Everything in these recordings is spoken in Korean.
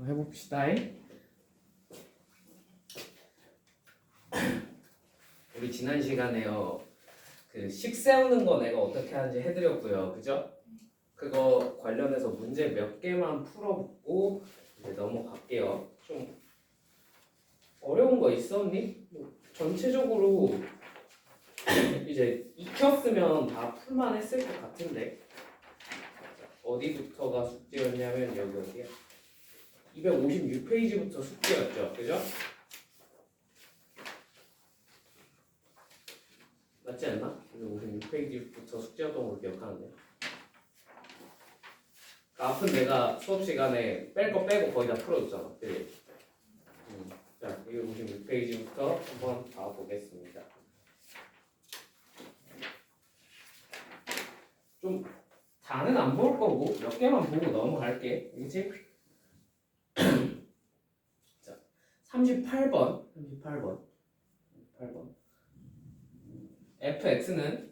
해봅시다. 우리 지난 시간에요. 그 식 세우는 거 내가 어떻게 하는지 해드렸고요. 그죠? 그거 관련해서 문제 몇 개만 풀어보고 이제 넘어갈게요. 좀 어려운 거 있었니? 뭐 전체적으로 이제 익혔으면 다 풀만 했을 것 같은데 어디부터가 숙제였냐면 여기 어디야? 256페이지부터 숙제였죠. 그죠? 맞지 않나? 256페이지부터 숙제였던 걸 기억하는데 앞은 내가 수업 시간에 뺄 거 빼고 거의 다 풀어줬잖아. 그치? 자, 256페이지부터 한번 봐보겠습니다. 좀 다는 안 볼 거고 몇 개만 보고 넘어갈게. 그치? 자, 38번 fx는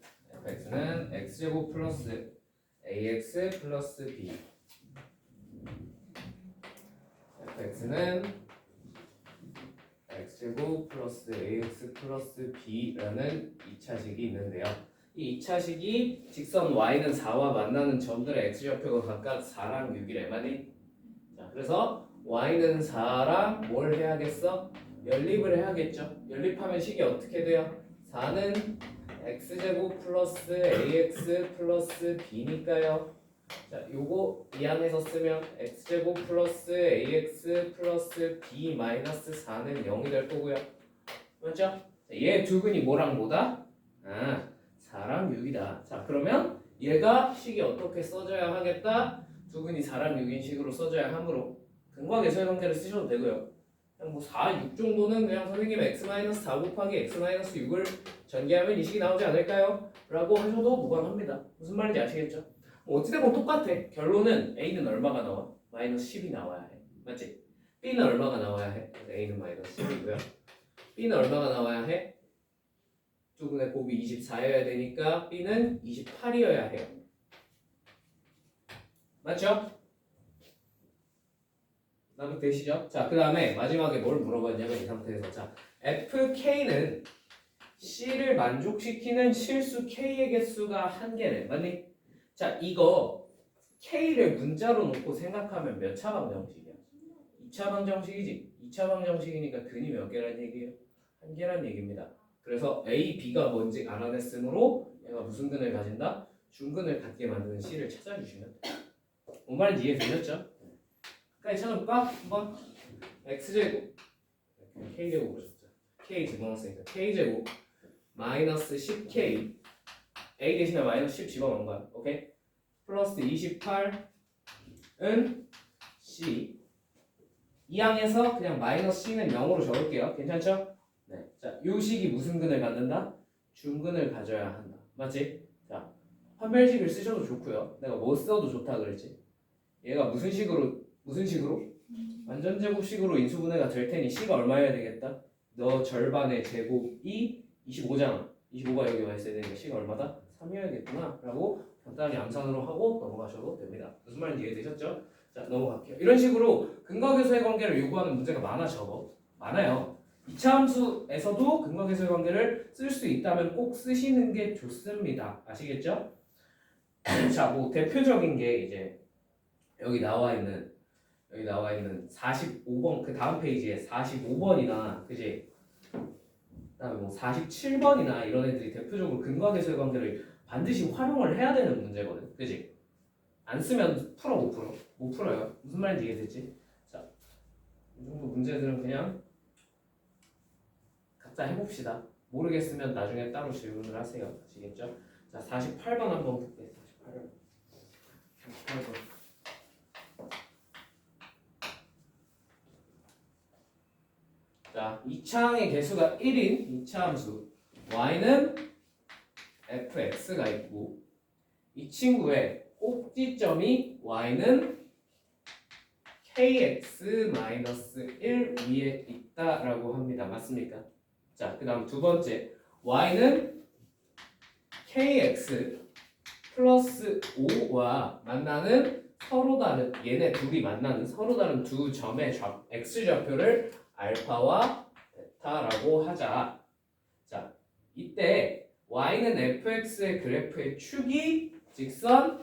x제곱 플러스 ax 플러스 b fx는 x제곱 플러스 ax 플러스 b라는 2차식이 있는데요. 이 2차식이 직선 y는 4와 만나는 점들의 x좌표가 각각 4랑 6이래. 맞니? 자, 그래서 y는 4랑 뭘 해야겠어? 연립을 해야겠죠. 연립하면 식이 어떻게 돼요? 4는 x제곱 플러스 ax 플러스 b니까요. 자, 요거 이 안에서 쓰면 x제곱 플러스 ax 플러스 b 마이너스 4는 0이 될 거고요. 맞죠? 얘 두근이 뭐랑 뭐다? 4랑 6이다. 자, 그러면 얘가 식이 어떻게 써져야 하겠다? 두근이 4랑 6인 식으로 써져야 하므로 근과계수의 관계를 쓰셔도 되고요. 그냥 뭐 4, 6 정도는 그냥 선생님 x-4 곱하기 x-6을 전개하면 이 식이 나오지 않을까요? 라고 하셔도 무관합니다. 무슨 말인지 아시겠죠? 뭐 어찌되건 똑같아. 결론은 a는 얼마가 나와? 마이너스 10이 나와야 해. 맞지? b는 얼마가 나와야 해? a는 마이너스 10이고요. b는 얼마가 나와야 해? 두분의 곱이 24여야 되니까 b는 28이어야 해요. 맞죠? 나도 되시죠? 자, 그 다음에 마지막에 뭘 물어봤냐면 이 상태에서 자, fk는 c를 만족시키는 실수 k의 개수가 한 개네. 맞니? 자, 이거 k를 문자로 놓고 생각하면 몇 차 방정식이야? 2차 방정식이지? 2차 방정식이니까 근이 몇 개란 얘기예요? 한 개란 얘기입니다. 그래서 a, b가 뭔지 알아냈으므로 얘가 무슨 근을 가진다? 중근을 갖게 만드는 c를 찾아주시면 돼. 뭔 말인지 이해되셨죠? 까지 찾아볼까? 한번 x제곱 k제곱으로 적자. k 집어넣었으니까 k제곱 마이너스 10k a 대신에 마이너스 10 집어넣은 거야. 오케이? 플러스 28은 c 이 항에서 그냥 마이너스 c는 0으로 적을게요. 괜찮죠? 네. 자, 요 식이 무슨 근을 갖는다? 중근을 가져야 한다. 맞지? 자, 판별식을 쓰셔도 좋고요. 내가 뭐 써도 좋다 그랬지? 얘가 무슨 식으로 완전제곱식으로 인수분해가 될 테니 c가 얼마여야 되겠다? 너 절반의 제곱이 25잖아. 25가 여기 와 있어야 되니까 c가 얼마다? 3이어야겠구나 라고 간단히 암산으로 하고 넘어가셔도 됩니다. 무슨 말인지 이해되셨죠? 자, 넘어갈게요. 이런 식으로 근과계수의 관계를 요구하는 문제가 많아요. 2차 함수에서도 근과계수의 관계를 쓸 수 있다면 꼭 쓰시는 게 좋습니다. 아시겠죠? 자, 뭐 대표적인 게 이제 여기 나와 있는 45번 그 다음 페이지에 45번이나 그지? 그다음에 뭐 47번이나 이런 애들이 대표적으로 근과계수의 관계를 반드시 활용을 해야 되는 문제거든. 그지? 안 쓰면 풀어 못 풀어? 못 풀어요. 무슨 말인지 이해됐지? 자, 이 정도 문제들은 그냥 각자 해봅시다. 모르겠으면 나중에 따로 질문을 하세요. 아시겠죠? 자, 48번 한번 볼게요. 48번. 자, 2차항의 개수가 1인 2차 함수 y는 fx가 있고 이 친구의 꼭지점이 y는 kx-1 위에 있다라고 합니다. 맞습니까? 자, 그 다음 두 번째 y는 kx 플러스 5와 만나는 서로 다른 얘네 둘이 만나는 서로 다른 두 점의 x 좌표를 알파와 베타라고 하자. 자, 이때 y는 fx의 그래프의 축이 직선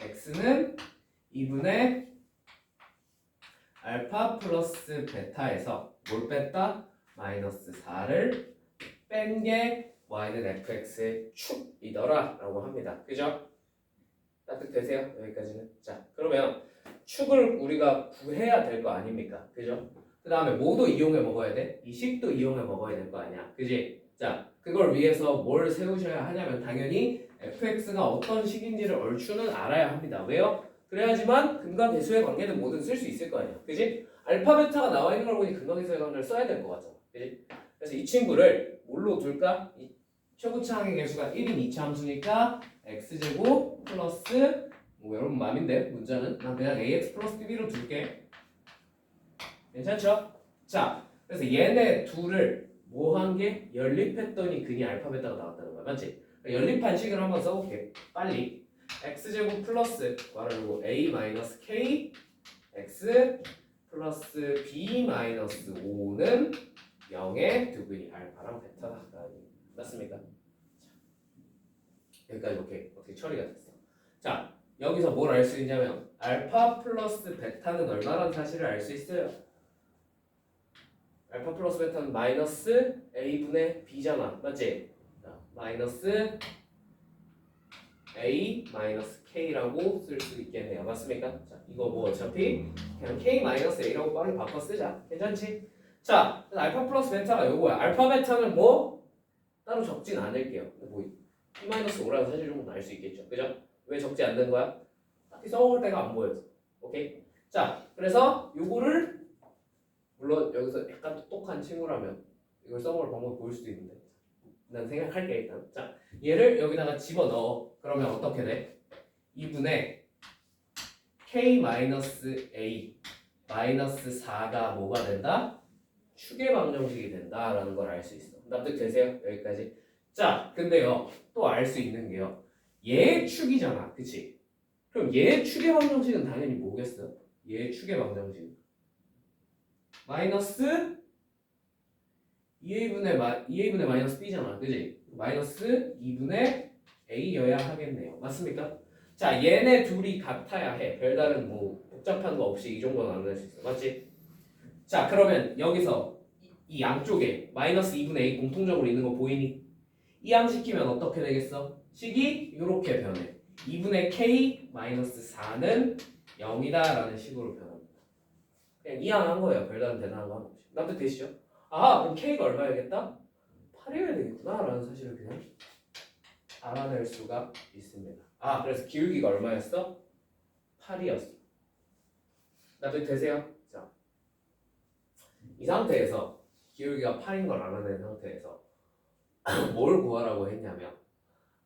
x는 2분의 알파 플러스 베타에서 뭘 뺐다? 마이너스 4를 뺀 게 y는 fx의 축이더라 라고 합니다. 그죠? 납득되세요? 여기까지는. 자, 그러면 축을 우리가 구해야 될 거 아닙니까? 그죠? 그 다음에 뭐도 이용해 먹어야 돼? 이 식도 이용해 먹어야 될 거 아니야. 그지? 자, 그걸 위해서 뭘 세우셔야 하냐면 당연히 fx가 어떤 식인지를 얼추는 알아야 합니다. 왜요? 그래야지만 근과 계수의 관계는 뭐든 쓸 수 있을 거 아니야. 그지? 알파 베타가 나와 있는 걸 보니 근과 계수의 관계를 써야 될 것 같잖아. 그지? 그래서 이 친구를 뭘로 둘까? 이 최고차항의 계수가 1인 2차 함수니까 x제곱 플러스 뭐 여러분 맘인데 문자는 난 그냥 ax 플러스 b로 둘게. 괜찮죠? 자, 그래서 얘네 둘을 뭐 한 게 연립했더니 근이 알파 베타가 나왔다는 거야. 맞지? 연립한 식을 한번 써볼게. 빨리 x제곱 플러스 괄호 a 마이너스 k x 플러스 b 마이너스 5는 0의 두 근이 알파랑 베타다. 맞습니까? 여기까지 어떻게 처리가 됐어. 자, 여기서 뭘 알 수 있냐면 알파 플러스 베타는 얼마라는 사실을 알 수 있어요. 알파 플러스 베타는 마이너스 a분의 b잖아. 맞지? 자, 마이너스 a 마이너스 k라고 쓸 수 있겠네요. 맞습니까? 자, 이거 뭐 어차피 그냥 k 마이너스 a라고 빠르게 바꿔 쓰자. 괜찮지? 자, 알파 플러스 베타가 요거야. 알파 베타는 뭐 따로 적진 않을게요. 뭐 P-5라는 사실 정도는 알 수 있겠죠. 그죠? 왜 적지 않는 거야? 딱히 써먹을 데가 안 보여서. 오케이? 자, 그래서 요거를 물론 여기서 약간 똑똑한 친구라면 이걸 써먹을 방법을 보일 수도 있는데 난 생각할게 일단. 자, 얘를 여기다가 집어넣어. 그러면 어떻게 돼? 2분의 K-A 마이너스 4가 뭐가 된다? 축의 방정식이 된다라는 걸 알 수 있어. 납득되세요? 여기까지. 자, 근데요 또 알 수 있는 게요. 얘 축이잖아, 그치? 그럼 얘 축의 방정식은 당연히 뭐겠어? 얘 축의 방정식 마이너스 2a분의 마이너스 b잖아, 그치? 마이너스 2분의 a여야 하겠네요. 맞습니까? 자, 얘네 둘이 같아야 해. 별다른 뭐 복잡한 거 없이 이 정도는 안 낼 수 있어. 맞지? 자, 그러면 여기서 이 양쪽에 마이너스 2분의 a 공통적으로 있는 거 보이니? 이항시키면 어떻게 되겠어? 식이 이렇게 변해. 2분의 k 마이너스 4는 0이다 라는 식으로 변합니다. 그냥 이항한 거예요. 별다른 대단한 거 없이. 납득되시죠? 아, 그럼 k가 얼마야겠다? 8이어야 되겠구나 라는 사실을 그냥 알아낼 수가 있습니다. 아, 그래서 기울기가 얼마였어? 8이었어. 납득되세요? 자, 이 상태에서 기울기가 8인 걸 알아낸 상태에서 뭘 구하라고 했냐면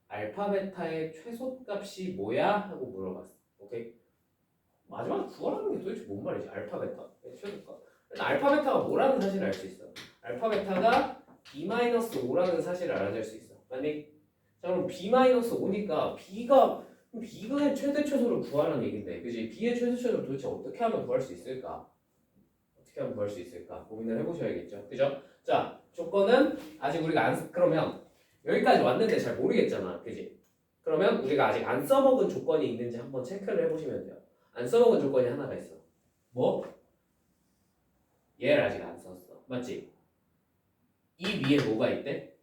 알파 베타의 최소값이 뭐야? 하고 물어봤어. 오케이? 마지막에 구하라는 게 도대체 뭔 말이지? 알파 베타 최소값. 알파 베타가 뭐라는 사실을 알 수 있어. 알파 베타가 b-5라는 사실을 알아낼 수 있어. 맞니? 자, 그럼 b-5니까 b가 최대 최소를 구하라는 얘긴데, 그지? b의 최대 최소를 도대체 어떻게 하면 구할 수 있을까? 어떻게 하면 구할 수 있을까? 고민을 해보셔야겠죠. 그죠? 자, 조건은 아직 우리가 안 그러면 여기까지 왔는데 잘 모르겠잖아, 그지? 그러면 우리가 아직 안 써먹은 조건이 있는지 한번 체크를 해보시면 돼요. 안 써먹은 조건이 하나가 있어. 뭐? 얘를 아직 안 썼어, 맞지? 이 위에 뭐가 있대?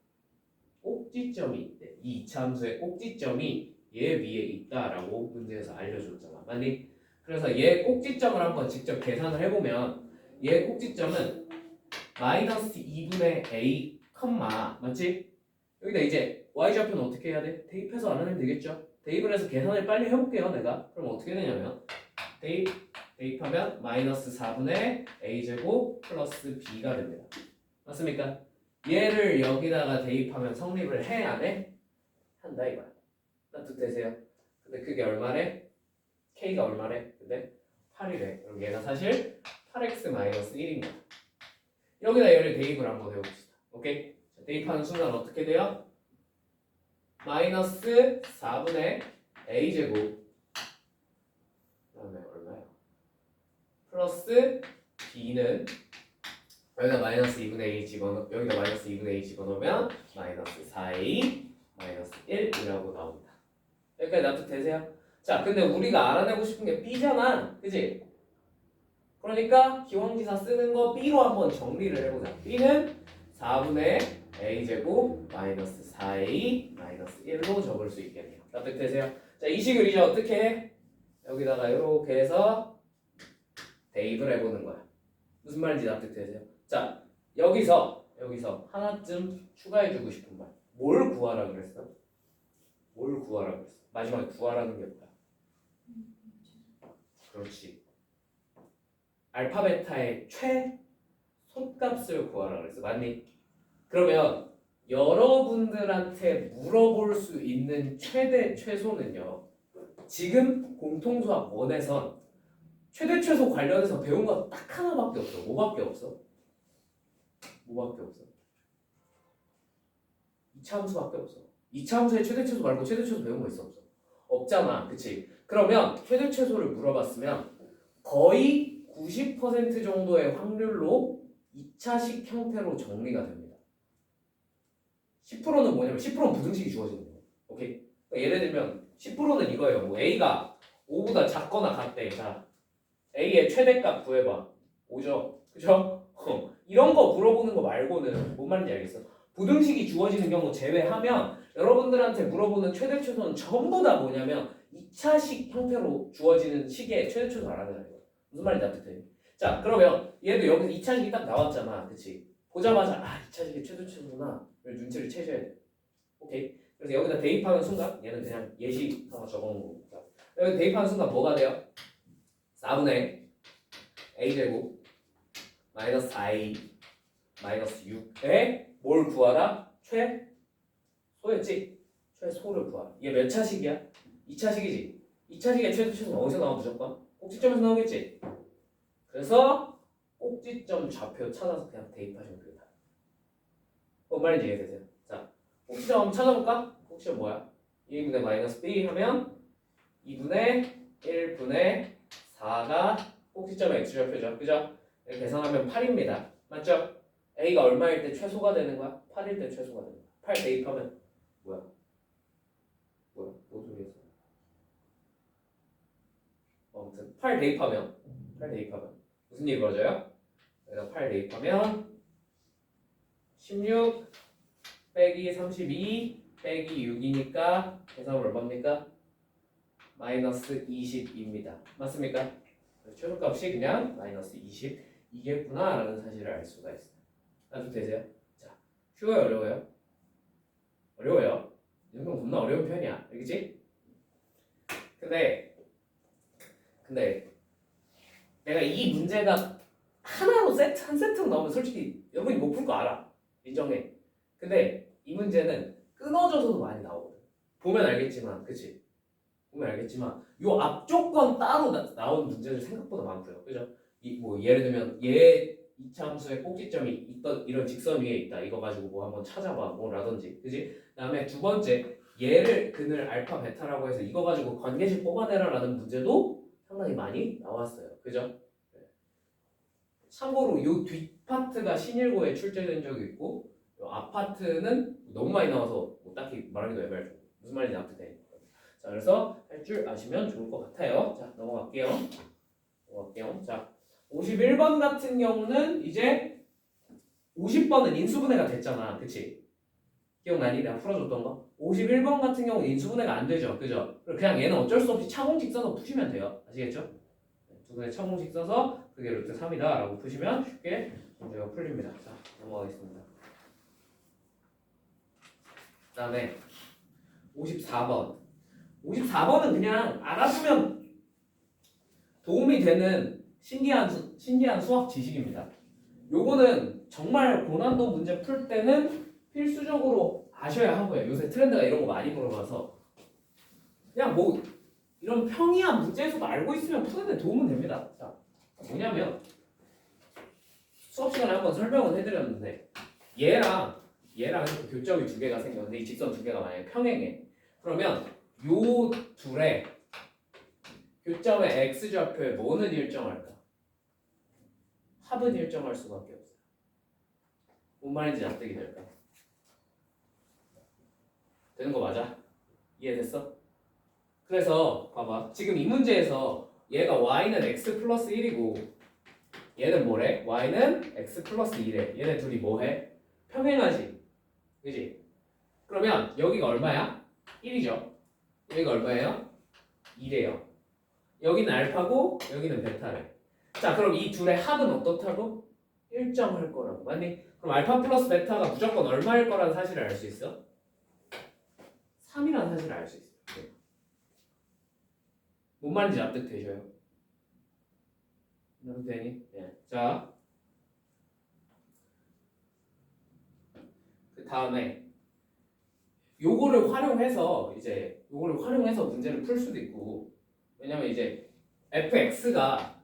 꼭지점이 있대. 이 2차 함수의 꼭지점이 얘 위에 있다라고 문제에서 알려줬잖아, 맞니? 그래서 얘 꼭지점을 한번 직접 계산을 해보면 얘 꼭지점은 마이너스 2분의 a, 맞지? 여기다 이제 y좌표는 어떻게 해야 돼? 대입해서 알아내면 되겠죠? 대입을 해서 계산을 빨리 해볼게요, 내가. 그럼 어떻게 되냐면 대입하면 마이너스 4분의 a제곱 플러스 b가 됩니다. 맞습니까? 얘를 여기다가 대입하면 성립을 해, 안 해? 한다 이거야. 납득되세요? 근데 그게 얼마래? k가 얼마래? 근데 8이래. 그럼 얘가 사실 8x-1입니다. 여기다 얘를 대입을 한번 해봅시다. 오케이? 자, 대입하는 순간 어떻게 돼요? 마이너스 4분의 a제곱 플러스 b는 여기다 마이너스 2분의 a 집어넣 여기다 마이너스 2분의 a 집어넣으면 마이너스 4a 마이너스 1이라고 나옵니다. 여기까지 납득되세요? 자, 근데 우리가 알아내고 싶은 게 b잖아, 그지? 그러니까 기왕지사 쓰는 거 b로 한번 정리를 해보자. b는 4분의 a제곱 마이너스 4a 마이너스 1로 적을 수 있겠네요. 납득되세요? 자, 이 식을 이제 어떻게 해? 여기다가 이렇게 해서 대입을 해보는 거야. 무슨 말인지 납득되세요? 자, 여기서 하나쯤 추가해주고 싶은 말. 뭘 구하라 그랬어? 뭘 구하라 그랬어? 마지막에 구하라는 게 뭐야? 그렇지. 알파 베타의 최소값을 구하라 그랬어. 맞니? 그러면 여러분들한테 물어볼 수 있는 최대 최소는요. 지금 공통수학 1에선 최대 최소 관련해서 배운 거 딱 하나밖에 없어. 뭐밖에 없어? 뭐밖에 없어? 이차함수밖에 없어. 이차함수의 최대 최소 말고 최대 최소 배운 거 있어 없어? 없잖아. 그치? 그러면 최대 최소를 물어봤으면 거의 90% 정도의 확률로 2차식 형태로 정리가 됩니다. 10%는 뭐냐면 10%는 부등식이 주어지는 거예요. 오케이? 그러니까 예를 들면 10%는 이거예요. 뭐 A가 5보다 작거나 같대. 자, A의 최대값 구해봐. 5죠? 그죠? 이런 거 물어보는 거 말고는 뭔 말인지 알겠어? 부등식이 주어지는 경우 제외하면 여러분들한테 물어보는 최대 최소는 전부 다 뭐냐면 2차식 형태로 주어지는 식의 최대 최소 알아내는 거야. 무슨 말인지 납득돼? 자, 그러면 얘도 여기서 2차식이 딱 나왔잖아. 그치? 보자마자 2차식의 최대 최소구나. 눈치를 채셔야 돼. 오케이? 그래서 여기다 대입하는 순간 얘는 그냥 예시 하나 적어놓은 겁니다. 여기 대입하는 순간 뭐가 돼요? 4분의 a제곱 마이너스 4a 마이너스 6에 뭘 구하라? 최소였지? 최소를 구하라. 이게 몇 차식이야? 2차식이지? 2차식의 최소 최소는 어디서 나와 무조건? 꼭지점에서 나오겠지? 그래서 꼭지점 좌표 찾아서 그냥 대입하시면 됩니다. 뭔 말인지 이해되세요? 자, 꼭지점 한번 찾아볼까? 꼭지점 뭐야? 2분의 마이너스 b 하면 2분의 1분의 4가 꼭지점의 x좌표죠. 그죠? 이렇게 계산하면 8입니다. 맞죠? a가 얼마일 때 최소가 되는 거야? 8일 때 최소가 되는 거야. 8 대입하면 뭐야? 뭔 소리였어? 아무튼 8 대입하면 무슨 일이 벌어져요? 여기다 8 대입하면 16 빼기 32 빼기 6이니까 계산은 얼마입니까? 마이너스 20입니다. 맞습니까? 최소값이 그냥 마이너스 20이겠구나 라는 사실을 알 수가 있어요. 납득되세요? 자, 쉬워요? 어려워요? 어려워요. 이 정도는 겁나 어려운 편이야. 알겠지? 근데 내가 이 문제가 하나로 한 세트로 나오면 솔직히 여러분이 못 풀 거 알아. 인정해. 근데 이 문제는 끊어져서도 많이 나오거든. 보면 알겠지만, 그치? 보면 알겠지만 요 앞조건 따로 나온 문제들 생각보다 많고요. 그죠? 뭐 예를 들면 얘 2차 함수의 꼭지점이 있던 이런 직선 위에 있다. 이거 가지고 뭐 한번 찾아봐. 뭐라든지. 그지? 그다음에 두 번째 얘를 그늘 알파 베타라고 해서 이거 가지고 관계식 뽑아내라라는 문제도 상당히 많이 나왔어요. 그죠? 참고로 요 뒷파트가 신일고에 출제된 적이 있고 요 앞파트는 너무 많이 나와서 뭐 딱히 말하기도 애매해요. 무슨 말인지 납득돼. 자, 그래서 할 줄 아시면 좋을 것 같아요. 자, 넘어갈게요. 자, 51번 같은 경우는 이제 50번은 인수분해가 됐잖아. 그치? 기억나니? 내가 풀어줬던 거? 51번 같은 경우는 인수분해가 안 되죠. 그죠? 그냥 얘는 어쩔 수 없이 차공식 써서 푸시면 돼요. 아시겠죠? 두 분의 차공식 써서 그게 루트 3이다 라고 푸시면 쉽게 문제가 풀립니다. 자, 넘어가겠습니다. 그 다음에 54번. 54번은 그냥 알아두면 도움이 되는 신기한 수학 지식입니다. 요거는 정말 고난도 문제 풀 때는 필수적으로 아셔야 하고요. 요새 트렌드가 이런 거 많이 물어봐서 그냥 뭐 이런 평이한 문제에서도 알고 있으면 푸는데 도움은 됩니다. 자, 뭐냐면 수업 시간에 한번 설명을 해드렸는데 얘랑 이렇게 교점이 두 개가 생겼는데 이 직선 두 개가 만약에 평행해. 그러면 요 둘의 교점의 x좌표에 뭐는 일정할까? 합은 일정할 수밖에 없어요. 뭔 말인지 납득이 될까? 되는 거 맞아? 이해됐어? 그래서 봐봐. 지금 이 문제에서 얘가 y는 x 플러스 1이고 얘는 뭐래? y는 x 플러스 2래. 얘네 둘이 뭐해? 평행하지. 그지? 그러면 여기가 얼마야? 1이죠. 여기가 얼마예요? 2래요. 여기는 알파고 여기는 베타래. 자, 그럼 이 둘의 합은 어떻다고? 일정할 거라고. 맞니? 그럼 알파 플러스 베타가 무조건 얼마일 거라는 사실을 알 수 있어? 3이라는 사실을 알 수 있어. 뭔 말인지 납득되셔요? 납득되니? 네. 자, 그 다음에 요거를 활용해서 문제를 풀 수도 있고, 왜냐면 이제 fx가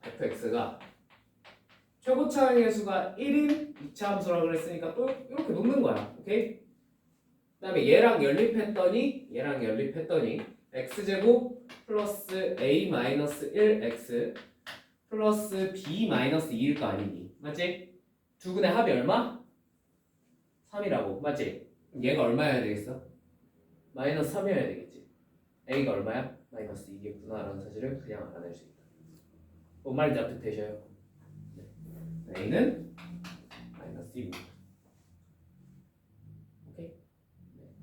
최고차항의 수가 1인 2차 함수라고 그랬으니까 또 이렇게 놓는 거야. 오케이? 그 다음에 얘랑 연립했더니 x제곱 플러스 a 마이너스 1x 플러스 b 마이너스 2일 거 아니니? 맞지? 두 근의 합이 얼마? 3이라고. 맞지? 그럼 얘가 얼마여야 되겠어? 마이너스 3이어야 되겠지. a가 얼마야? 마이너스 2겠구나 라는 사실을 그냥 알아낼 수 있다. 뭔 말인지 납득되셔요? 네. a는 마이너스 2입니다. 오케이? 네.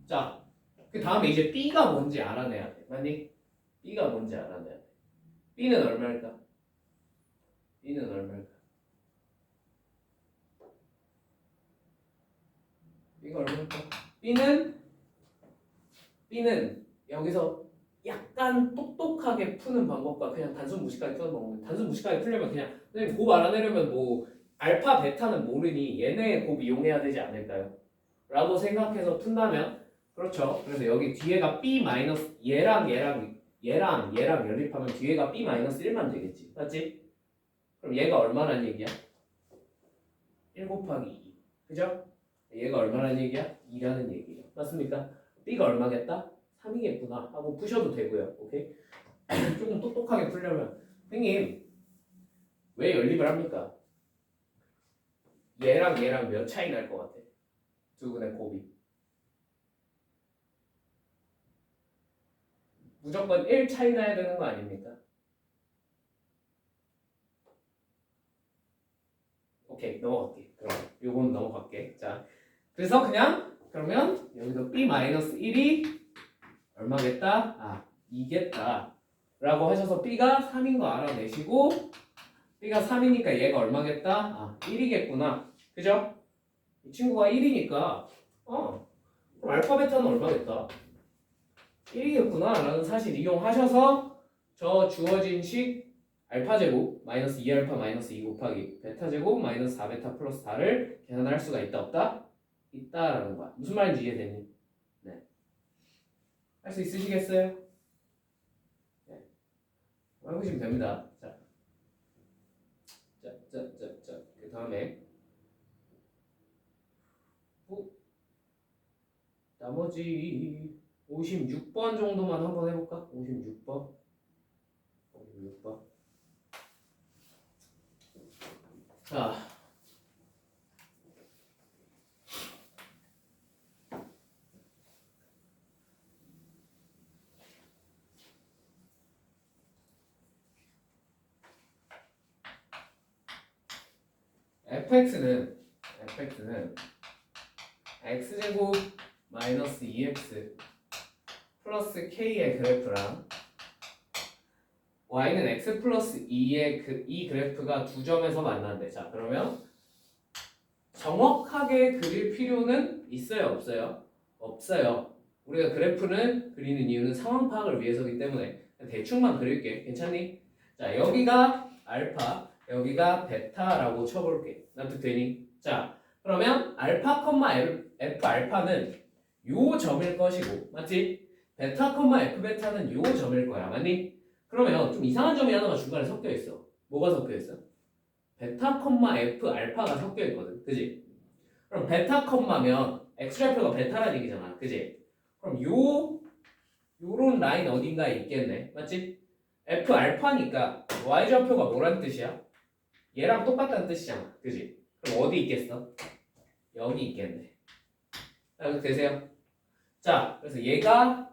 자, 그 다음에 이제 b가 뭔지 알아내야 돼. 맞니? b가 뭔지 알아내야 돼. b는 얼마일까? b는 얼마일까? b가 얼마일까? b는 여기서 약간 똑똑하게 푸는 방법과 그냥 단순 무식하게 푸는 방법. 단순 무식하게 풀려면 그냥 선생님 곱 알아내려면 뭐 알파 베타는 모르니 얘네의 곱 이용해야 되지 않을까요? 라고 생각해서 푼다면 그렇죠. 그래서 여기 뒤에가 b 마이너스 얘랑 연립하면 뒤에가 b 마이너스 1만 되겠지. 맞지? 그럼 얘가 얼마란 얘기야? 1 곱하기 2. 그죠? 얘가 얼마란 얘기야? 2라는 얘기예요. 맞습니까? b가 얼마겠다? 3이겠구나 하고 푸셔도 되고요. 오케이? 조금 똑똑하게 풀려면 선생님 왜 연립을 합니까? 얘랑 몇 차이 날 것 같아? 두 분의 곱이 무조건 1 차이 나야 되는 거 아닙니까? 오케이, 넘어갈게. 그럼 요건 넘어갈게. 자, 그래서 그냥 그러면 여기서 b-1이 얼마겠다? 아, 2겠다 라고 하셔서 b가 3인 거 알아내시고 b가 3이니까 얘가 얼마겠다? 아, 1이겠구나. 그죠? 이 친구가 1이니까 그럼 알파 베타는 얼마겠다? 1이겠구나 라는 사실 이용하셔서 저 주어진 식 알파 제곱 마이너스 2알파 마이너스 2 곱하기 베타 제곱 마이너스 4베타 플러스 4를 계산할 수가 있다 없다? 있다라는 거야. 무슨 말인지 이해되니? 네. 할 수 있으시겠어요? 네. 해보시면 됩니다. 자. 그 다음에 나머지 56번 정도만 한번 해볼까? 56번. 자. fx는 x제곱 마이너스 2x 플러스 k의 그래프랑 y는 x 플러스 2의 이 그래프가 두 점에서 만난대. 자, 그러면 정확하게 그릴 필요는 있어요, 없어요? 없어요. 우리가 그래프는 그리는 이유는 상황 파악을 위해서기 때문에 대충만 그릴게. 괜찮니? 자, 여기가 알파, 여기가 베타라고 쳐볼게. 납득되니? 자, 그러면 알파, f 알파는 요 점일 것이고, 맞지? 베타, f 베타는 요 점일 거야. 맞니? 그러면 좀 이상한 점이 하나가 중간에 섞여 있어. 뭐가 섞여 있어? 베타, f 알파가 섞여 있거든. 그지? 그럼 베타, 면 x좌표가 베타라는 얘기잖아. 그지? 그럼 요런 라인 어딘가에 있겠네. 맞지? f 알파니까 y좌표가 뭐란 뜻이야? 얘랑 똑같다는 뜻이잖아. 그지? 그럼 어디 있겠어? 여기 있겠네. 이렇게 되세요. 자, 그래서 얘가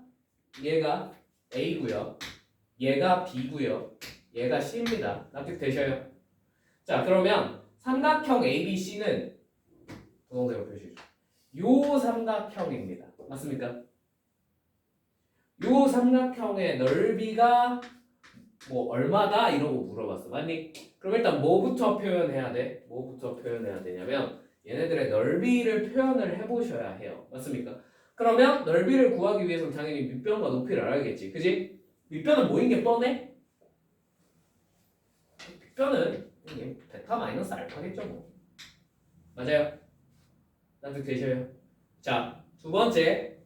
A고요. 얘가 B고요. 얘가 C입니다. 납득되셔요? 자, 그러면 삼각형 ABC는 부동대로 표시해줘. 요 삼각형입니다. 맞습니까? 요 삼각형의 넓이가 뭐 얼마다 이러고 물어봤어. 맞니? 그럼 일단 뭐부터 표현해야 돼? 뭐부터 표현해야 되냐면 얘네들의 넓이를 표현을 해보셔야 해요. 맞습니까? 그러면 넓이를 구하기 위해서는 당연히 밑변과 높이를 알아야겠지. 그지? 밑변은 뭐인 게 뻔해? 밑변은 베타 마이너스 알파겠죠 뭐. 맞아요? 납득되셔요? 자, 두 번째.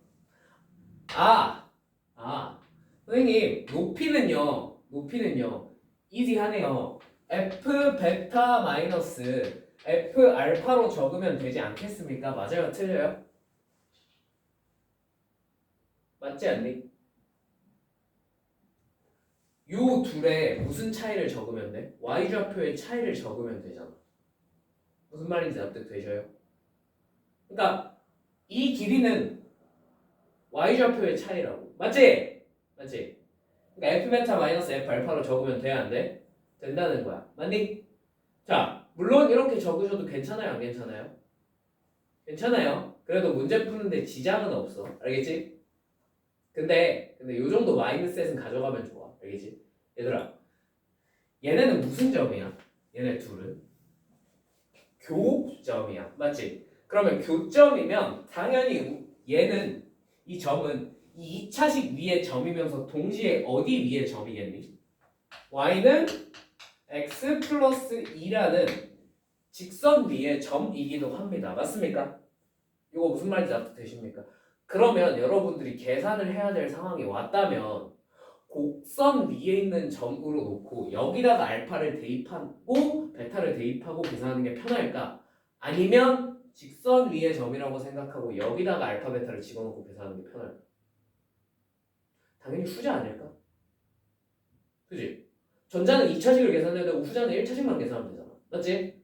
선생님, 높이는요, 이지하네요. F 베타 마이너스 F 알파로 적으면 되지 않겠습니까? 맞아요? 틀려요? 맞지 않니? 요 둘의 무슨 차이를 적으면 돼? Y좌표의 차이를 적으면 되잖아. 무슨 말인지 납득되셔요? 그러니까 이 길이는 Y좌표의 차이라고. 맞지? 맞지? 그러니까 F 베타 마이너스 F 알파로 적으면 돼야 안 돼? 된다는 거야. 맞니? 자, 물론 이렇게 적으셔도 괜찮아요? 안 괜찮아요? 괜찮아요. 그래도 문제 푸는데 지장은 없어. 알겠지? 근데 요 정도 마이너스셋은 가져가면 좋아. 알겠지? 얘들아, 얘네는 무슨 점이야? 얘네 둘은 교점이야. 맞지? 그러면 교점이면 당연히 얘는 이 점은 이 2차식 위의 점이면서 동시에 어디 위의 점이겠니? y는 x 플러스 2라는 직선 위의 점이기도 합니다. 맞습니까? 이거 무슨 말인지 납득되십니까? 그러면 여러분들이 계산을 해야 될 상황이 왔다면 곡선 위에 있는 점으로 놓고 여기다가 알파를 대입하고 베타를 대입하고 계산하는 게 편할까? 아니면 직선 위의 점이라고 생각하고 여기다가 알파 베타를 집어넣고 계산하는 게 편할까? 당연히 후자 아닐까? 그지? 전자는 2차식을 계산해야 되고 후자는 1차식만 계산하면 되잖아. 맞지?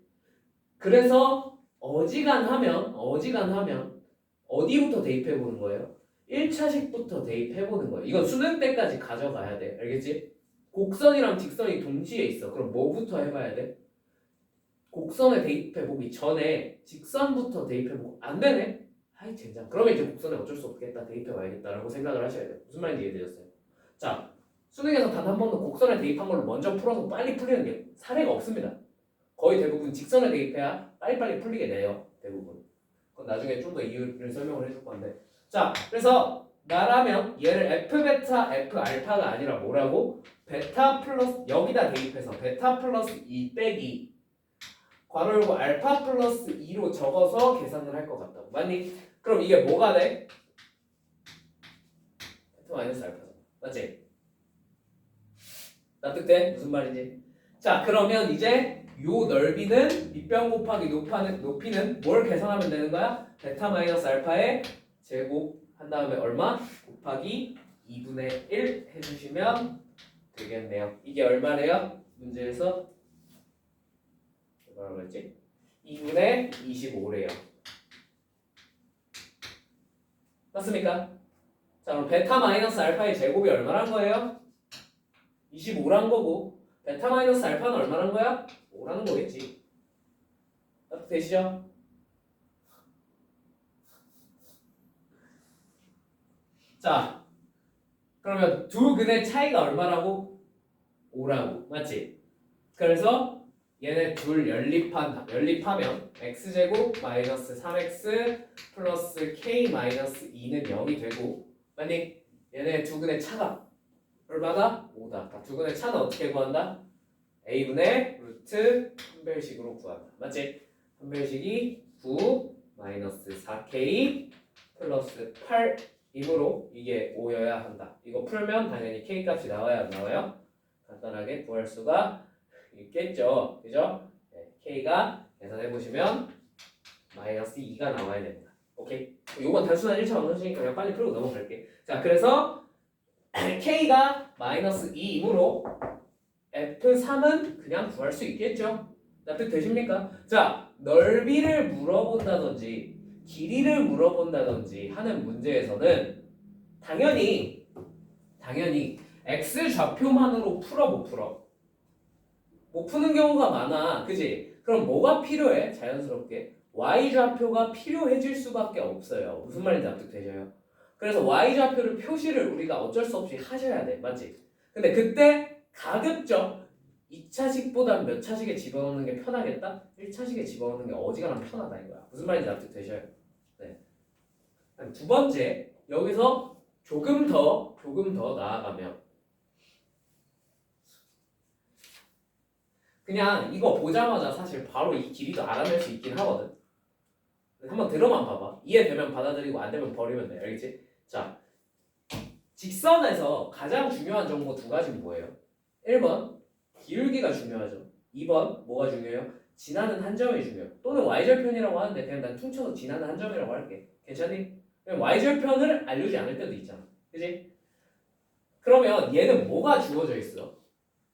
그래서 어지간하면 어디부터 대입해 보는 거예요? 1차식부터 대입해 보는 거예요. 이건 수능 때까지 가져가야 돼. 알겠지? 곡선이랑 직선이 동시에 있어. 그럼 뭐부터 해봐야 돼? 곡선에 대입해 보기 전에 직선부터 대입해 보고 안 되네? 아이 젠장. 그러면 이제 곡선에 어쩔 수 없겠다. 대입해 봐야겠다라고 생각을 하셔야 돼요. 무슨 말인지 이해되셨어요? 자, 수능에서 단 한 번도 곡선에 대입한 걸 먼저 풀어서 빨리 풀리는 게 사례가 없습니다. 거의 대부분 직선에 대입해야 빨리빨리 풀리게 돼요. 대부분. 그건 나중에 좀 더 이유를 설명을 해줄 건데. 자, 그래서 나라면 얘를 F 베타 F 알파가 아니라 뭐라고? 베타 플러스 여기다 대입해서 베타 플러스 2 빼기 괄호 열고 알파 플러스 2로 적어서 계산을 할 것 같다고. 맞니? 그럼 이게 뭐가 돼? 베타 마이너스 알파잖아. 맞지? 납득돼? 무슨 말인지? 자, 그러면 이제 요 넓이는 밑변 곱하기 높이는 뭘 계산하면 되는 거야? 베타 마이너스 알파의 제곱 한 다음에 얼마? 곱하기 2분의 1 해주시면 되겠네요. 이게 얼마래요? 문제에서 뭐라고 했지? 2분의 25래요. 맞습니까? 자, 그럼 베타 마이너스 알파의 제곱이 얼마란 거예요? 25란 거고 베타 마이너스 알파는 얼마란 거야? 5라는 거겠지. 되시죠? 자, 그러면 두 근의 차이가 얼마라고? 5라고. 맞지? 그래서 얘네 둘 연립하면 x제곱 마이너스 3x 플러스 k 마이너스 2는 0이 되고 맞니? 얘네 두 근의 차가 얼마다? 5다. 두 근의 차는 어떻게 구한다? a분의 루트 한별식으로 구한다. 맞지? 한별식이 9 마이너스 4k 플러스 8이므로 이게 5여야 한다. 이거 풀면 당연히 k 값이 나와야 안 나와요? 간단하게 구할 수가 있겠죠. 그죠? 네, k가 계산해보시면 마이너스 2가 나와야 됩니다. 오케이? 이건 단순한 1차 방정식이니까 그냥 빨리 풀고 넘어갈게. 자, 그래서 k가 마이너스 2이므로 F3은 그냥 구할 수 있겠죠. 납득되십니까? 자, 넓이를 물어본다든지 길이를 물어본다든지 하는 문제에서는 당연히 x 좌표만으로 풀어 못 풀어? 못 푸는 경우가 많아. 그지? 그럼 뭐가 필요해? 자연스럽게 y 좌표가 필요해질 수밖에 없어요. 무슨 말인지 납득되셔요? 그래서 y 좌표를 표시를 우리가 어쩔 수 없이 하셔야 돼. 맞지? 근데 그때 가급적 2차식보단 몇 차식에 집어넣는 게 편하겠다? 1차식에 집어넣는 게 어지간하면 편하다 이거야. 무슨 말인지 납득되셔요? 네. 두 번째, 여기서 조금 더 나아가면 그냥 이거 보자마자 사실 바로 이 길이도 알아낼 수 있긴 하거든. 한번 들어만 봐봐. 이해되면 받아들이고 안 되면 버리면 돼. 알겠지? 자, 직선에서 가장 중요한 정보 두 가지는 뭐예요? 1번 기울기가 중요하죠. 2번 뭐가 중요해요? 지나는 한 점이 중요해요. 또는 y절편이라고 하는데 그냥 난 퉁쳐서 지나는 한 점이라고 할게. 괜찮니? y절편을 알려주지 않을 때도 있잖아. 그지? 그러면 얘는 뭐가 주어져 있어?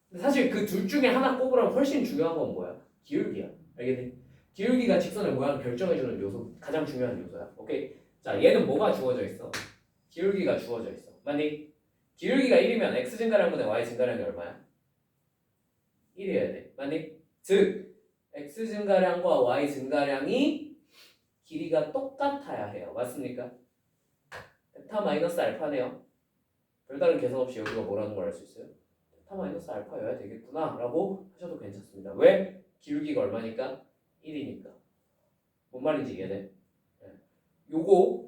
근데 사실 그 둘 중에 하나 꼽으라면 훨씬 중요한 건 뭐야? 기울기야. 알겠니? 기울기가 직선의 모양을 결정해주는 요소, 가장 중요한 요소야. 오케이? 자, 얘는 뭐가 주어져 있어? 기울기가 주어져 있어. 만약 기울기가 1이면 x 증가량분의 y 증가량이 얼마야? 1이어야 돼. 만약 즉 x 증가량과 y 증가량이 길이가 똑같아야 해요. 맞습니까? 베타 마이너스 알파네요. 별다른 계산 없이 여기가 뭐라는 걸 알 수 있어요? 베타 마이너스 알파여야 되겠구나 라고 하셔도 괜찮습니다. 왜? 기울기가 얼마니까? 1이니까. 뭔 말인지 이해돼? 네. 요거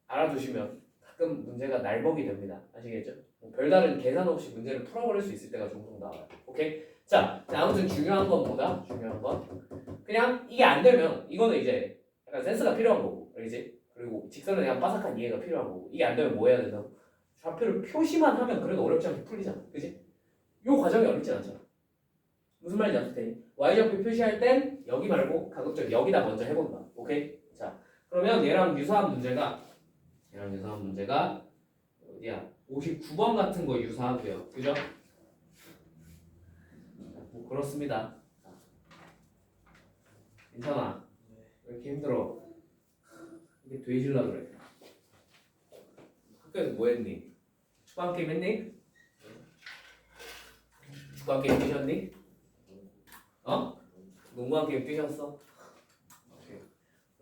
알아두시면 가끔 문제가 날먹이 됩니다. 아시겠죠? 뭐 별다른 계산 없이 문제를 풀어버릴 수 있을 때가 종종 나와요. 오케이? 자, 아무튼 중요한 건 뭐다? 중요한 건 그냥 이게 안 되면 이거는 이제 약간 센스가 필요한 거고, 알겠지? 그리고 직선에 대한 빠삭한 이해가 필요한 거고, 이게 안 되면 뭐 해야 된다고? 좌표를 표시만 하면 그래도 어렵지 않게 풀리잖아. 그지? 요 과정이 어렵진 않잖아. 무슨 말인지 납득되니? y좌표 표시할 땐 여기 말고 가급적 여기다 먼저 해본다. 오케이? 자, 그러면 얘랑 유사한 문제가 어디야? 59번 같은 거 유사하고요. 그죠? 뭐 그렇습니다. 괜찮아. 왜 이렇게 힘들어? 이게 되질라 그래. 학교에서 뭐 했니? 축구한 게임 했니? 축구한 게임 뛰셨니? 어? 농구한 게임 뛰셨어?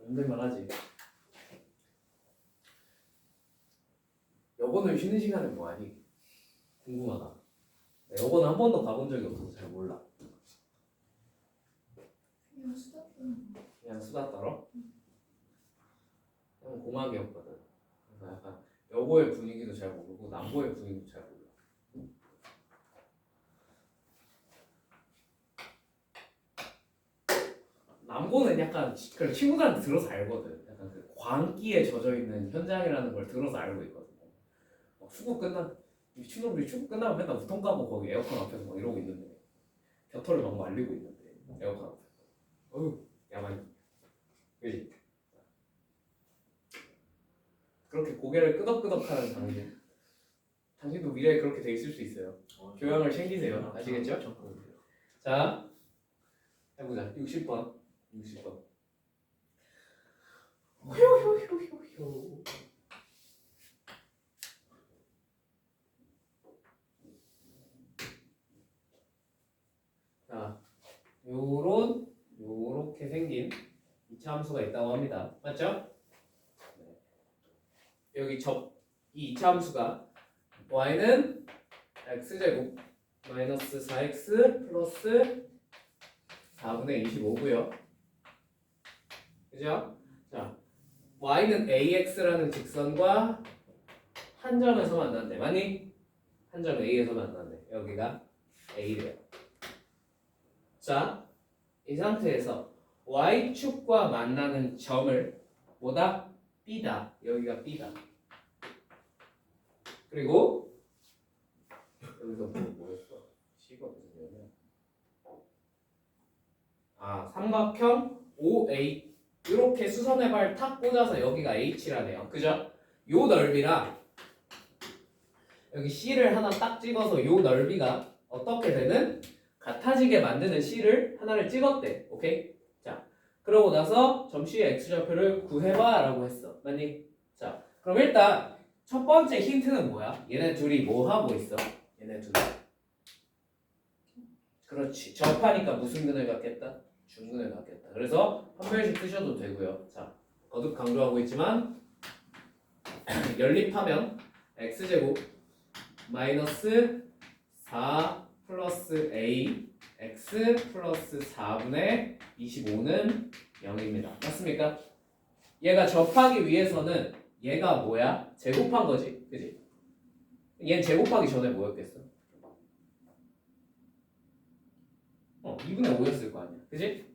힘들만 하지. 여고는 쉬는 시간에 뭐 하니? 궁금하다. 여고는 한 번도 가본 적이 없어서 잘 몰라. 그냥 수다 떨어? 그냥 공학이었거든. 그래서 약간 여고의 분위기도 잘 모르고 남고의 분위기도 잘 몰라. 남고는 약간 그런 친구들한테 들어서 알거든. 약간 그 광기에 젖어 있는 현장이라는 걸 들어서 알고 있거든. 막 수업 끝나 미친놈들이 축구 끝나면 맨날 우통 까고 거기 에어컨 앞에서 막 이러고 있는데 겨털을 막 말리고 있는데 에어컨 앞에서. 어휴 야만. 그지? 그렇게 고개를 끄덕끄덕하는 당신. 당신도 미래에 그렇게 돼 있을 수 있어요. 교양을 챙기세요. 아시겠죠? 자, 해보자. 60번. 효효효효효. 자, 요렇게 생긴 2차 함수가 있다고 합니다. 맞죠? 네. 여기 이 2차 함수가 y는 x제곱 마이너스 4x 플러스 4분의 25고요. 그죠? 자, y는 ax라는 직선과 한 점에서 만난대. 맞니? 한 점 A에서 만난대. 여기가 A래요. 자, 이 상태에서 y축과 만나는 점을 뭐다? B다. 여기가 B다. 그리고 여기서 뭐였어? C가 무슨 얘기야? 삼각형 OA 이렇게 수선의 발 탁 꽂아서 여기가 H라네요. 그죠? 요 넓이랑 여기 C를 하나 딱 찍어서 요 넓이가 어떻게 되는? 같아지게 만드는 C를 하나를 찍었대. 오케이? 자, 그러고 나서 점C의 X좌표를 구해봐 라고 했어. 맞니? 자, 그럼 일단 첫 번째 힌트는 뭐야? 얘네 둘이 뭐 하고 있어? 얘네 둘이. 그렇지. 접하니까 무슨 근을 갖겠다? 중근을 갖겠다. 그래서 판별식 쓰셔도 되고요. 자, 거듭 강조하고 있지만 연립하면 x제곱 마이너스 4 플러스 a x 플러스 4분의 25는 0입니다. 맞습니까? 얘가 접하기 위해서는 얘가 뭐야? 제곱한 거지. 그지? 얘는 제곱하기 전에 뭐였겠어? 2분의 5였을 거 아니야. 그지?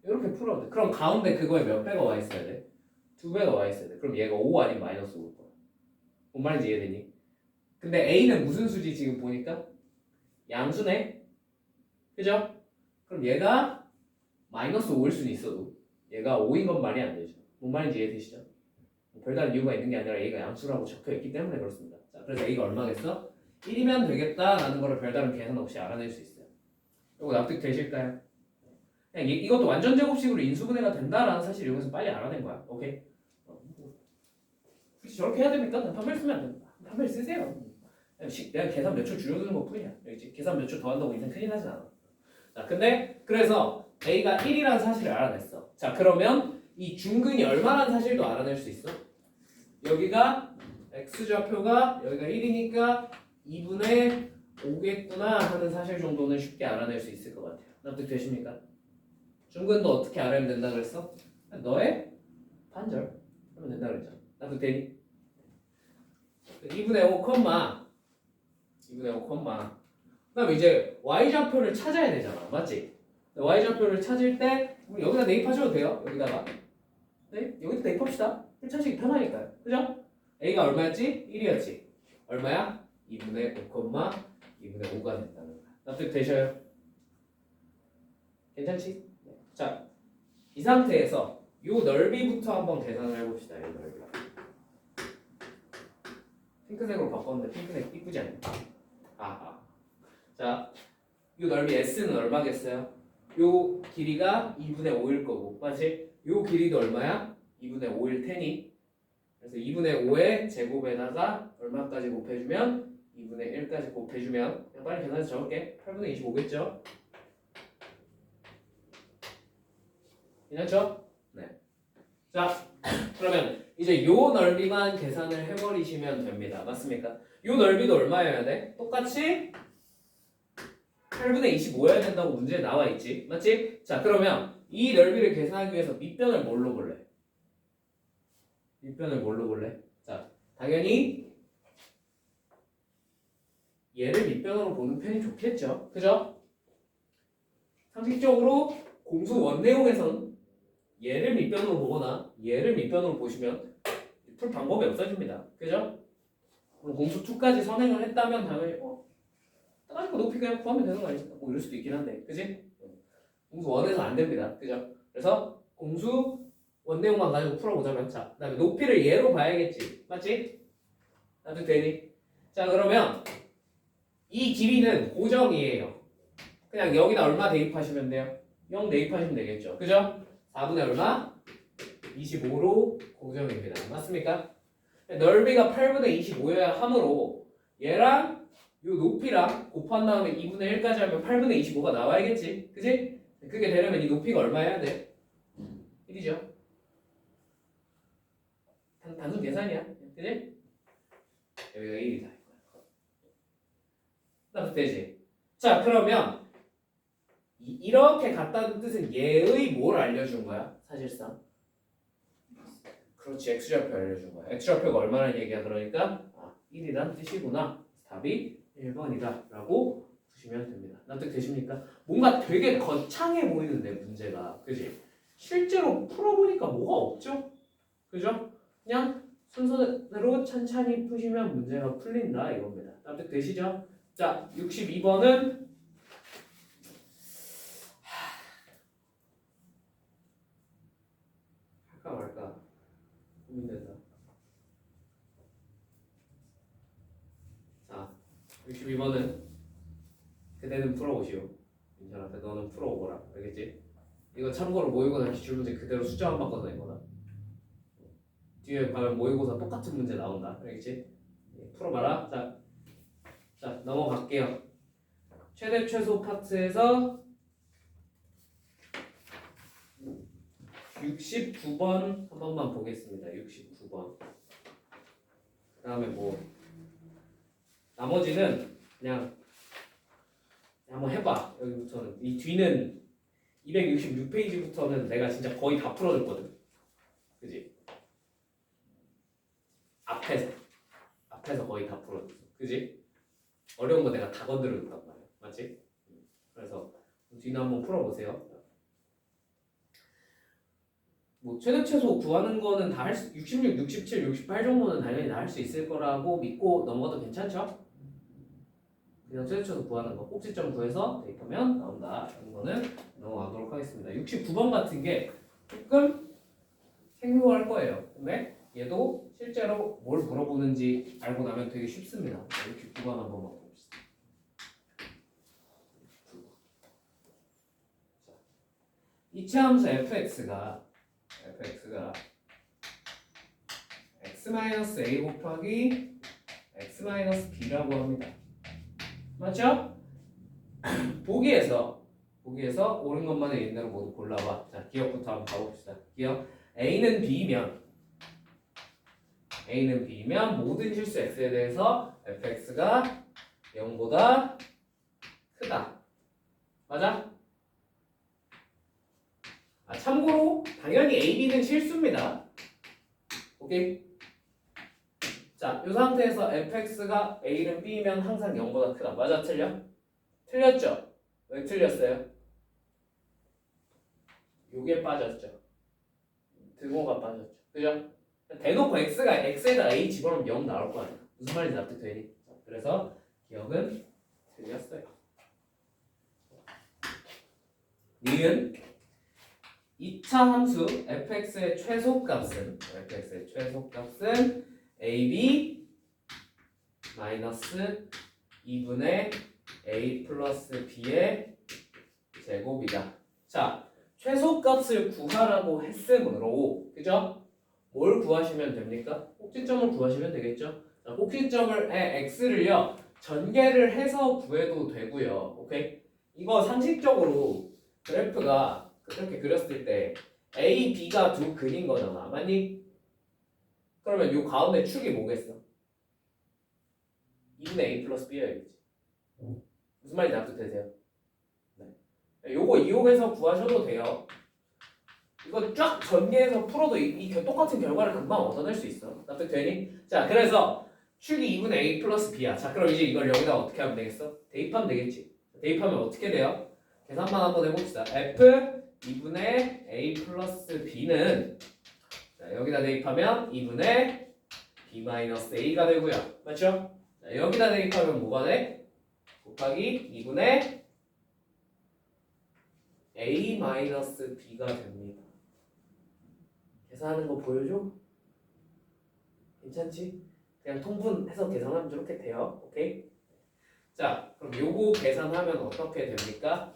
이렇게 풀어도 돼. 그럼 가운데 그거에 몇 배가 와 있어야 돼? 2배가 와 있어야 돼. 그럼 얘가 5 아니면 마이너스 5일 거야. 뭔 말인지 이해되니? 근데 A는 무슨 수지 지금 보니까? 양수네? 그죠? 그럼 얘가 마이너스 5일 수는 있어도 얘가 5인 건 말이 안 되죠. 뭔 말인지 이해되시죠? 별다른 이유가 있는 게 아니라 A가 양수라고 적혀있기 때문에 그렇습니다. 자, 그래서 A가 얼마겠어? 1이면 되겠다라는 거를 별다른 계산 없이 알아낼 수 있어요. 이거 납득 되실까요? 그냥 이것도 완전 제곱식으로 인수분해가 된다라는 사실 여기서 빨리 알아낸 거야. 오케이? 혹시 저렇게 해야 됩니까? 그냥 판별 쓰면 안 됩니다. 판별 쓰세요. 내가 계산 몇 초 줄여두는 것 뿐이야. 계산 몇 초 더 한다고 인생 큰일 나진 않아. 자, 근데 그래서 A가 1이라는 사실을 알아냈어. 자, 그러면 이 중근이 얼마라는 사실도 알아낼 수 있어? 여기가 X좌표가 여기가 1이니까 2분의 5겠구나 하는 사실 정도는 쉽게 알아낼 수 있을 것 같아요. 납득 되십니까? 중근도 어떻게 알아내면 된다 그랬어? 너의 반절 하면 된다 그랬죠. 납득 되니? 2분의 5, 2분의 5, 그다음에 이제 y좌표를 찾아야 되잖아. 맞지? y좌표를 찾을 때 여기다 대입하셔도 돼요. 여기다가. 네? 여기다 대입합시다. 찾기 편하니까요. 그죠? a가 얼마였지? 1이었지. 얼마야? 2분의 5, 2분의 5가 된다는 거야. 납득 되셔요? 괜찮지? 네. 자, 이 상태에서 요 넓이부터 한번 계산을 해봅시다. 이 넓이. 핑크색으로 바꿨는데 핑크색 이쁘지 않냐? 자, 요 넓이 S는 얼마겠어요? 요 길이가 2분의 5일 거고, 맞지? 요 길이도 얼마야? 2분의 5일 테니. 그래서 2분의 5의 제곱에다가 얼마까지 곱해주면? 2분의 1까지 곱해주면 그냥 빨리 계산해서 적을게. 8분의 25겠죠? 괜찮죠? 네. 자, 그러면 이제 요 넓이만 계산을 해버리시면 됩니다. 맞습니까? 요 넓이도 얼마여야 돼? 똑같이 8분의 25여야 된다고 문제에 나와 있지. 맞지? 자, 그러면 이 넓이를 계산하기 위해서 밑변을 뭘로 볼래? 밑변을 뭘로 볼래? 자, 당연히 얘를 밑변으로 보는 편이 좋겠죠. 그죠? 상식적으로 공수 원내용에선 얘를 밑변으로 보거나 얘를 밑변으로 보시면 풀 방법이 없어집니다. 그죠? 그럼 공수 2까지 선행을 했다면 당연히 따지고 높이 그냥 구하면 되는 거 아니겠습니까? 뭐 이럴 수도 있긴 한데, 그지? 공수 원에서 안 됩니다. 그죠? 그래서 공수 원 내용만 가지고 풀어보자면, 자, 그다음에 높이를 얘로 봐야겠지, 맞지? 나도 되니? 자, 그러면 이 길이는 고정이에요. 그냥 여기다 얼마 대입하시면 돼요? 0 대입하시면 되겠죠, 그죠? 4분의 얼마? 25로 고정입니다. 맞습니까? 넓이가 8분의 25여야 하므로 얘랑 요 높이랑 곱한 다음에 2분의 1까지 하면 8분의 25가 나와야겠지. 그지? 그게 되려면 이 높이가 얼마여야 돼? 1이죠. 단순 계산이야. 그지? 여기가 1이다. 나도 되지. 자, 그러면 이렇게 갔다는 뜻은 얘의 뭘 알려준 거야? 사실상. 그렇지. X좌표 알려준 거야. X좌표가 얼마나 얘기야? 그러니까 1이란 뜻이구나. 답이 1번이다 라고 두시면 됩니다. 납득 되십니까? 뭔가 되게 거창해 보이는데 문제가, 그지? 실제로 풀어보니까 뭐가 없죠? 그죠? 그냥 순서대로 찬찬히 푸시면 문제가 풀린다 이겁니다. 납득 되시죠? 자, 62번은 할까 말까 고민된다. 자, 62번은 그대는 풀어보시오. 동생한테 너는 풀어오거라. 알겠지? 이거 참고로 모의고사 기출문제 그대로 수정 바꿔서 낸 거다. 뒤에 가면 모의고사 똑같은 문제 나온다. 알겠지? 풀어봐라. 자 넘어갈게요. 최대 최소 파트에서 69번 한 번만 보겠습니다. 69번. 그 다음에 뭐 나머지는 그냥 한번 해봐. 여기부터는 이 뒤는 266페이지부터는 내가 진짜 거의 다 풀어줬거든. 그지? 앞에서 거의 다 풀어줬어. 그지? 어려운 거 내가 다 건드려줬단 말이야. 맞지? 그래서 뒤는 한번 풀어보세요. 뭐 최대 최소 구하는 거는 다 할 수, 66, 67, 68 정도는 당연히 다 할 수 있을 거라고 믿고 넘어가도 괜찮죠? 그냥 최대 최소 구하는 거 꼭지점 구해서 대입하면 나온다. 이런 거는 넘어가도록 하겠습니다. 69번 같은 게 조금 생소할 거예요. 근데 얘도 실제로 뭘 물어보는지 알고 나면 되게 쉽습니다. 69번 한 번만 봅시다. 이차 함수 fx가 x-a 곱하기 x-b라고 합니다. 맞죠? 보기에서 옳은 것만을 있는 모두 골라봐. 자, 기억부터 한번 가봅시다. 기억. A는 B면 모든 실수 x에 대해서 fx가 0보다 크다. 맞아? 참고로 당연히 A, B는 실수입니다. 오케이? 자, 이 상태에서 fx가 A는 B면 항상 0보다 크다. 맞아? 틀려? 틀렸죠? 왜 틀렸어요? 요게 빠졌죠. 등호가 빠졌죠. 그죠? 대놓고 x가 x에다 a 집어넣으면 0 나올 거 아니야. 무슨 말인지 납득되니? 그래서 기억은 틀렸어요. 니은 2차 함수 fx의 최소값은 ab 마이너스 2분의 a 플러스 b의 제곱이다. 자, 최소값을 구하라고 했으므로, 그죠? 뭘 구하시면 됩니까? 꼭지점을 구하시면 되겠죠? 자, 꼭지점을 x를요 전개를 해서 구해도 되고요. 오케이? 이거 상식적으로 그래프가 그렇게 그렸을 때 A, B가 두 근인 거잖아. 맞니? 그러면 요 가운데 축이 뭐겠어? 2분의 A 플러스 B여야겠지. 무슨 말인지 납득되세요? 네. 요거 이용해서 구하셔도 돼요. 이거 쫙 전개해서 풀어도 이 똑같은 결과를 금방 얻어낼 수 있어. 납득되니? 자, 그래서 축이 2분의 A 플러스 B야. 자, 그럼 이제 이걸 여기다 어떻게 하면 되겠어? 대입하면 되겠지. 대입하면 어떻게 돼요? 계산만 한번 해봅시다. F 2분의 A 플러스 B는 자, 여기다 대입하면 2분의 B 마이너스 A가 되고요. 맞죠? 자, 여기다 대입하면 뭐가 돼? 곱하기 2분의 A 마이너스 B가 됩니다. 계산하는 거 보여줘? 괜찮지? 그냥 통분해서 계산하면 저렇게 돼요. 오케이? 자, 그럼 요거 계산하면 어떻게 됩니까?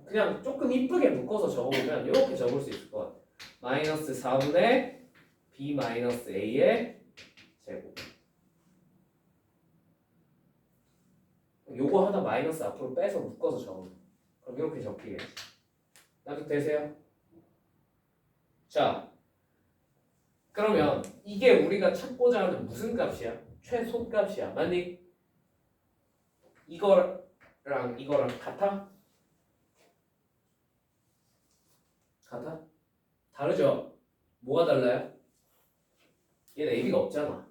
그냥 조금 이쁘게 묶어서 적어보면 이렇게 적을 수 있을 것 같아요. 마이너스 4분의 b 마이너스 a의 제곱. 요거 하나 마이너스 앞으로 빼서 묶어서 적으면 그럼 이렇게 적히겠지. 납득되세요? 자, 그러면 이게 우리가 찾고자 하는 무슨 값이야? 최소값이야. 맞니? 이거랑 같아? 같아? 다르죠? 뭐가 달라요? 얘는 AB가 없잖아.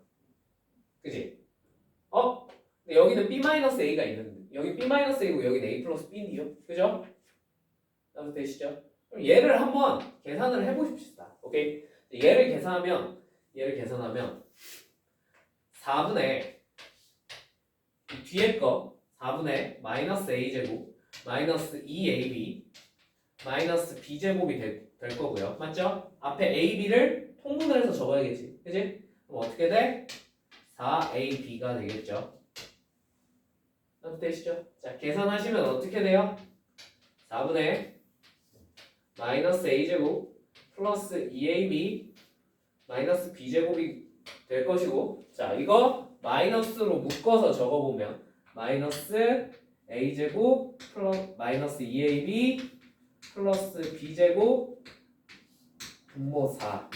그지? 근데 여기는 B-A가 있는데 여기 B-A고 여기는 A 플러스 B인데요? 그죠? 납득되시죠? 그럼 얘를 한번 계산을 해보십시다. 오케이? 얘를 계산하면 4분의 뒤에 거 4분의 마이너스 A제곱 마이너스 2AB 마이너스 B제곱이 될 거고요. 맞죠? 앞에 AB를 통분을 해서 적어야겠지. 그지? 그럼 어떻게 돼? 4AB가 되겠죠. 4AB는 2분의 A 플러스 B가 되고요. 2분의 A 플러스 B는 4분의 마이너스 2AB 마이너스 2AB가 되고요. 맞죠? 앞에 AB를 통분을 해서 적어야겠지. 그지? 그럼 어떻게 돼? 4AB가 되겠죠. 4AB는 2분의 A 플러스 B가 되고요. 되시죠? 자, 계산하시면 어떻게 돼요? 4분의 마이너스 a제곱 플러스 2ab 마이너스 b제곱이 될 것이고, 자, 이거 마이너스로 묶어서 적어보면 마이너스 a제곱 플러스 마이너스 2ab 플러스 b제곱 분모 4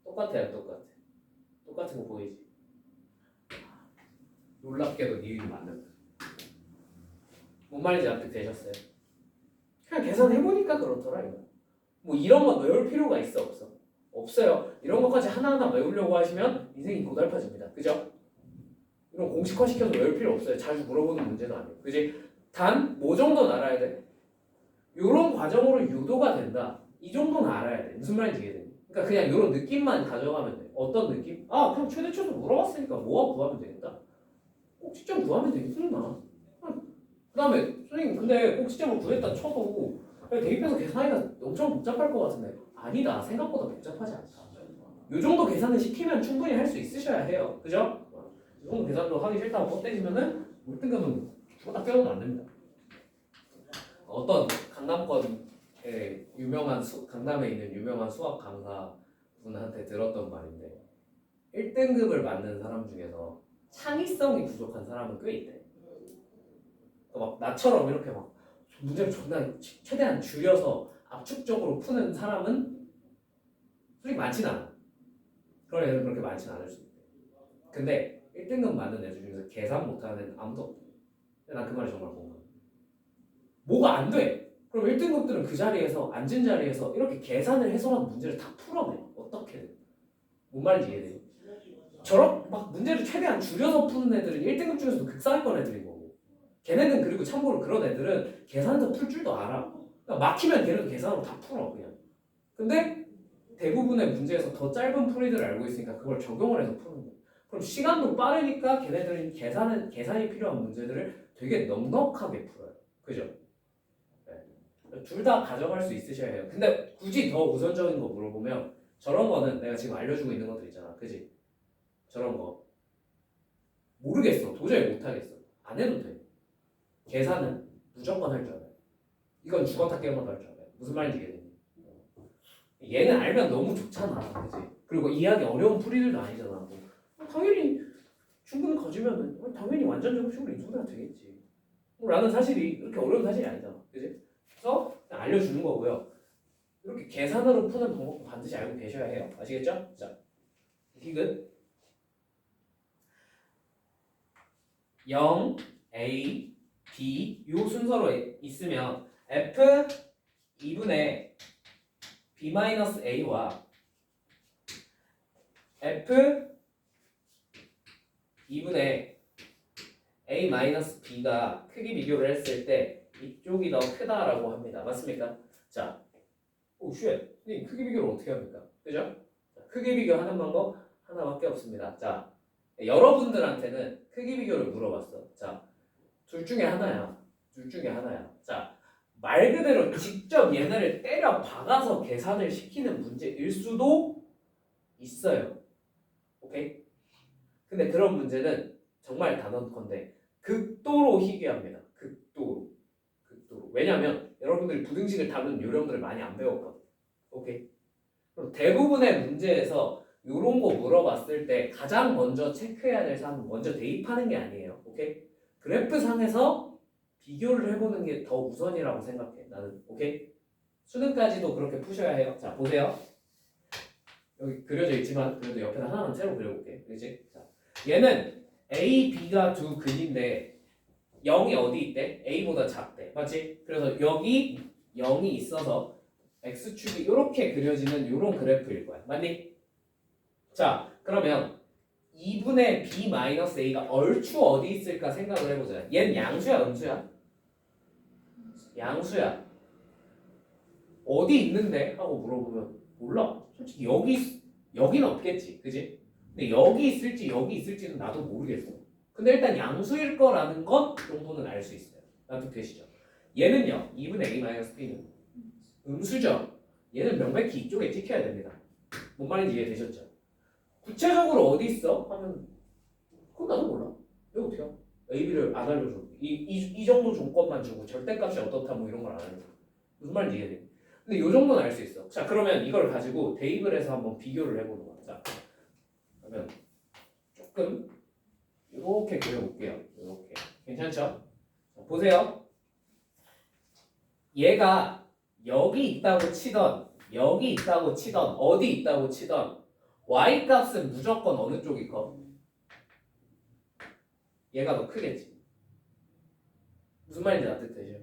똑같아요. 똑같은 거 보이지? 놀랍게도 니은이 맞는다. 뭔 말인지 납득되셨어요? 그냥 계산해보니까 그렇더라 이거. 뭐 이런 거 외울 필요가 있어 없어? 없어요. 이런 것까지 하나하나 외우려고 하시면 인생이 고달파집니다. 그죠? 이런 공식화 시켜서 외울 필요 없어요. 자주 물어보는 문제는 아니에요. 그지? 단 뭐 정도는 알아야 돼? 요런 과정으로 유도가 된다. 이 정도는 알아야 돼. 무슨 말인지 이해되니? 그러니까 그냥 요런 느낌만 가져가면 돼. 어떤 느낌? 아 그냥 최대치도 물어봤으니까 뭐가 구하면 되겠다. 꼭지점 구하면 되겠구나. 그 다음에 선생님 근데 꼭지점을 구했다 쳐도 대입해서 계산하기가 엄청 복잡할 것 같은데 아니다. 생각보다 복잡하지 않다. 요 정도 계산을 시키면 충분히 할 수 있으셔야 해요. 그죠? 이 정도 계산도 하기 싫다고 뻗대시면은 월등급은 죽었다 깨어도 안 됩니다. 어떤 강남권의 강남에 있는 유명한 수학 강사 분한테 들었던 말인데 1등급을 맞는 사람 중에서 창의성이 부족한 사람은 꽤 있대. 막 나처럼 이렇게 막 문제를 존나 최대한 줄여서 압축적으로 푸는 사람은 솔직히 많진 않아. 그런 애들은 그렇게 많진 않을 수 있대. 근데 1등급 맞는 애들 중에서 계산 못하는 애는 아무도 없대. 난 그 말이 정말 공감해. 뭐가 안 돼. 그럼 1등급들은 그 자리에서 앉은 자리에서 이렇게 계산을 해서라도 문제를 다 풀어내. 어떻게든. 뭔 말인지 이해돼요? 저런 막 문제를 최대한 줄여서 푸는 애들은 1등급 중에서도 극상위권 애들인 거고 걔네는 그리고 참고로 그런 애들은 계산해서 풀 줄도 알아. 그러니까 막히면 걔네도 계산으로 다 풀어 그냥. 근데 대부분의 문제에서 더 짧은 풀이들을 알고 있으니까 그걸 적용을 해서 푸는 거야. 그럼 시간도 빠르니까 걔네들은 계산이 필요한 문제들을 되게 넉넉하게 풀어요. 그죠? 네. 둘 다 가져갈 수 있으셔야 해요. 근데 굳이 더 우선적인 거 물어보면 저런 거는 내가 지금 알려주고 있는 것들 있잖아. 그지? 저런 거 모르겠어. 도저히 못하겠어. 안 해도 돼. 계산은 무조건 할 줄 알아요. 이건 죽었다 깨어나도 할 줄 알아요. 무슨 말인지 이해되니? 얘는 알면 너무 좋잖아. 그치? 그리고 이해하기 어려운 풀이들도 아니잖아. 뭐, 당연히 충분히 거지면 당연히 완전 정식으로 인수분해가 되겠지. 라는 사실이 이렇게 어려운 사실이 아니잖아. 그치? 그래서 그냥 알려주는 거고요. 이렇게 계산으로 푸는 방법도 반드시 알고 계셔야 해요. 아시겠죠? 자, 디귿 0, A, B 요 순서로 있으면 F 2분의 B-A와 F 2분의 A-B가 크기 비교를 했을 때 이쪽이 더 크다라고 합니다. 맞습니까? 자, 오 쉣! 크기 비교를 어떻게 합니까? 그죠? 자, 크기 비교하는 방법 하나밖에 없습니다. 자, 여러분들한테는 크기 비교를 물어봤어. 자, 둘 중에 하나야. 자, 말 그대로 직접 얘네를 때려 박아서 계산을 시키는 문제일 수도 있어요. 오케이? 근데 그런 문제는 정말 단언컨대 극도로 희귀합니다. 극도로. 왜냐면 여러분들이 부등식을 다루는 요령들을 많이 안 배웠거든. 오케이? 그럼 대부분의 문제에서 요런 거 물어봤을 때 가장 먼저 체크해야 될 사항은 먼저 대입하는 게 아니에요. 오케이? 그래프 상에서 비교를 해보는 게 더 우선이라고 생각해. 나는. 오케이? 수능까지도 그렇게 푸셔야 해요. 자, 보세요. 여기 그려져 있지만 그래도 옆에다 하나만 새로 그려볼게. 그렇지? 자, 얘는 A, B가 두 근인데 0이 어디 있대? A보다 작대. 맞지? 그래서 여기 0이 있어서 X축이 이렇게 그려지는 이런 그래프일 거야. 맞니? 자, 그러면 2분의 B-A가 얼추 어디 있을까 생각을 해보자. 얘는 양수야, 음수야? 양수야. 어디 있는데? 하고 물어보면 몰라. 솔직히 여기는 없겠지. 그지? 근데 여기 있을지는 나도 모르겠어. 근데 일단 양수일 거라는 것 정도는 알 수 있어요. 납득되시죠? 얘는요. 2분의 A-B는 음수죠. 얘는 명백히 이쪽에 찍혀야 됩니다. 뭔 말인지 이해되셨죠? 구체적으로 어디 있어? 하면 그건 나도 몰라. 이거 어떻게 해요? AB를 안 알려줘. 이 정도 조건만 주고 절대값이 어떻다 뭐 이런 걸 안 알려줘. 무슨 말인지 이해돼? 근데 이 정도는 알 수 있어. 자 그러면 이걸 가지고 대입을 해서 한번 비교를 해보는 거야. 자 그러면 조금 이렇게 그려볼게요. 이렇게 괜찮죠? 자, 보세요. 얘가 여기 있다고 치던 여기 있다고 치던 어디 있다고 치던 y 값은 무조건 어느 쪽이 커? 얘가 더 크겠지. 무슨 말인지 납득되죠?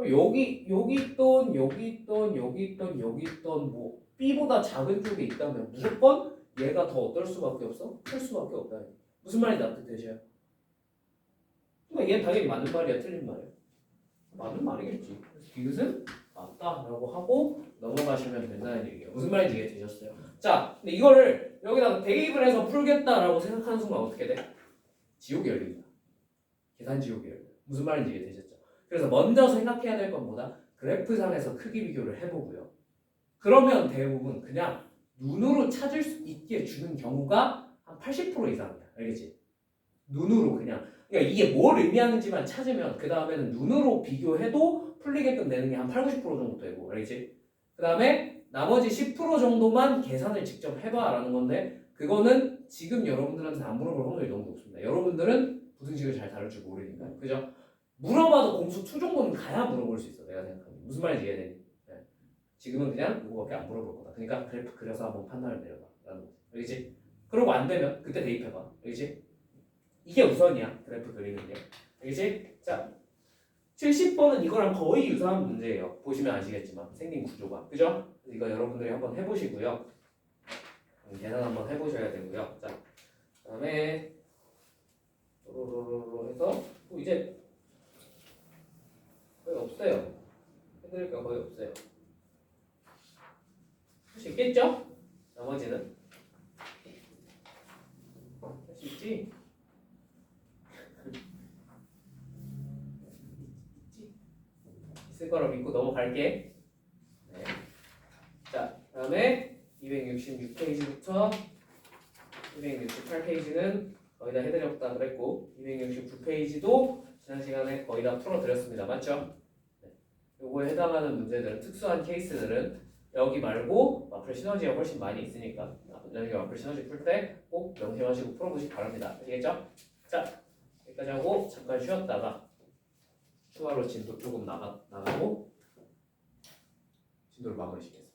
여기 있던 여기 있던 여기 있던 여기 있던 뭐 b보다 작은 쪽에 있다면 무조건 얘가 더 어떨 수밖에 없어? 클 수밖에 없다. 무슨 말인지 납득되죠? 그러니까 얘는 당연히 맞는 말이야, 틀린 말이야? 맞는 말이겠지. 그래서 디귿은 맞다라고 하고 넘어가시면 된다는 얘기예요. 무슨 말인지 이해되셨어요? 자, 근데 이거를 여기다가 대입을 해서 풀겠다라고 생각하는 순간 어떻게 돼? 지옥이 열립니다. 계산 지옥이 열려요. 무슨 말인지 이해되셨죠? 그래서 먼저 생각해야 될 건 뭐다? 그래프상에서 크기 비교를 해보고요. 그러면 대부분 그냥 눈으로 찾을 수 있게 주는 경우가 한 80% 이상이야. 알겠지? 눈으로 그냥. 그러니까 이게 뭘 의미하는지만 찾으면 그 다음에는 눈으로 비교해도 풀리게끔 되는 게 한 8, 90% 정도 되고. 알겠지? 그 다음에 나머지 10% 정도만 계산을 직접 해봐라는 건데 그거는 지금 여러분들한테 안 물어볼 확률이 너무 높습니다. 여러분들은 부등식을 잘 다룰 줄 모르니까. 그죠? 물어봐도 공수 2 정도는 가야 물어볼 수 있어. 내가 생각하는 무슨 말인지 이해되니? 네. 지금은 그냥 그거밖에 안 물어볼 거다. 그러니까 그래프 그려서 한번 판단을 내려봐. 라는 거지. 알겠지? 그러고 안 되면 그때 대입해봐. 알겠지? 이게 우선이야. 그래프 그리는 게. 알겠지? 자, 70번은 이거랑 거의 유사한 문제예요. 보시면 아시겠지만 생긴 구조가. 그죠? 이거 여러분들이 한번 해보시고요. 계산 한번 해보셔야 되고요. 자, 그다음에 로로로로 해서 뭐 이제 거의 없어요. 해드릴 거 거의 없어요. 할 수 있겠죠? 나머지는 할 수 있지? 있을 거라 믿고 넘어갈게. 네. 자, 그다음에 266페이지부터 268페이지는 거의 다 해드렸다 그랬고 269페이지도 지난 시간에 거의 다 풀어드렸습니다. 맞죠? 네. 요거에 해당하는 문제들은 특수한 케이스들은 여기 말고 마플 시너지가 훨씬 많이 있으니까 나중에 마플 시너지 풀 때 꼭 명심하시고 풀어보시기 바랍니다. 아시겠죠? 자, 여기까지 하고 잠깐 쉬었다가 추가로 진도 조금 나가고 진도를 마무리 시켰습니다.